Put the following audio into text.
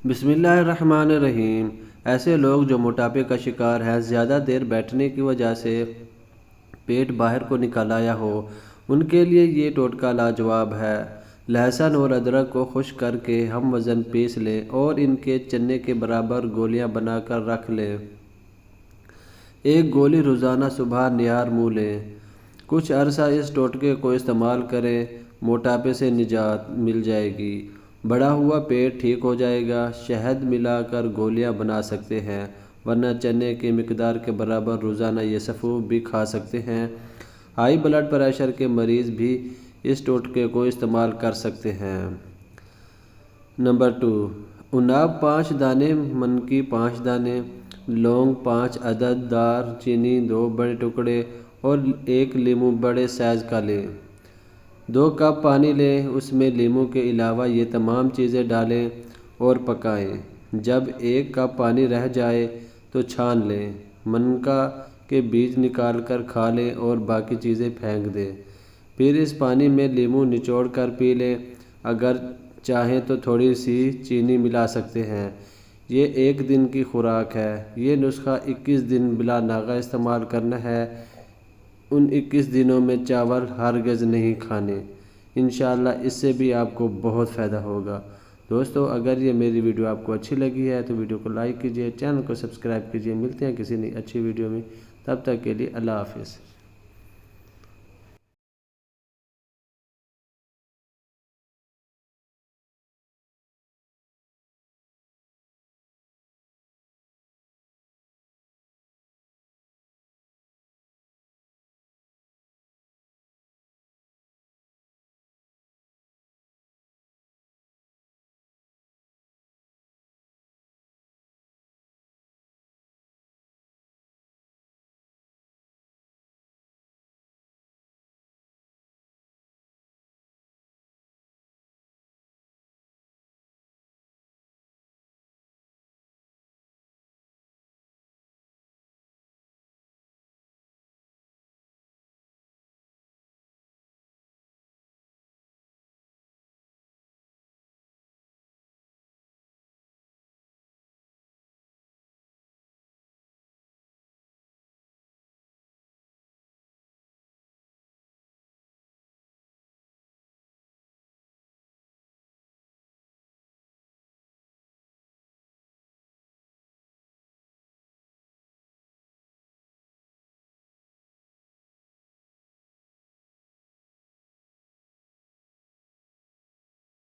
بسم اللہ الرحمن الرحیم۔ ایسے لوگ جو موٹاپے کا شکار ہیں، زیادہ دیر بیٹھنے کی وجہ سے پیٹ باہر کو نکل آیا ہو، ان کے لیے یہ ٹوٹکا لاجواب ہے۔ لہسن اور ادرک کو خشک کر کے ہم وزن پیس لیں اور ان کے چنے کے برابر گولیاں بنا کر رکھ لیں۔ ایک گولی روزانہ صبح نہار منہ لیں۔ کچھ عرصہ اس ٹوٹکے کو استعمال کریں، موٹاپے سے نجات مل جائے گی، بڑھا ہوا پیٹ ٹھیک ہو جائے گا۔ شہد ملا کر گولیاں بنا سکتے ہیں، ورنہ چنے کی مقدار کے برابر روزانہ یہ سفوف بھی کھا سکتے ہیں۔ ہائی بلڈ پریشر کے مریض بھی اس ٹوٹکے کو استعمال کر سکتے ہیں۔ نمبر 2، اناب 5 دانے، منکی 5 دانے، لونگ 5 عدد، دار چینی 2 بڑے ٹکڑے اور 1 لیموں بڑے سائز کا لیں۔ 2 کپ پانی لیں، اس میں لیموں کے علاوہ یہ تمام چیزیں ڈالیں اور پکائیں۔ جب 1 کپ پانی رہ جائے تو چھان لیں۔ منکا کے بیج نکال کر کھا لیں اور باقی چیزیں پھینک دیں۔ پھر اس پانی میں لیموں نچوڑ کر پی لیں۔ اگر چاہیں تو تھوڑی سی چینی ملا سکتے ہیں۔ یہ 1 دن کی خوراک ہے۔ یہ نسخہ 21 دن بلا ناغہ استعمال کرنا ہے۔ ان 21 دنوں میں چاول ہرگز نہیں کھانے۔ انشاءاللہ اس سے بھی آپ کو بہت فائدہ ہوگا۔ دوستو، اگر یہ میری ویڈیو آپ کو اچھی لگی ہے تو ویڈیو کو لائک کیجئے، چینل کو سبسکرائب کیجئے۔ ملتے ہیں کسی نئی اچھی ویڈیو میں، تب تک کے لیے اللہ حافظ۔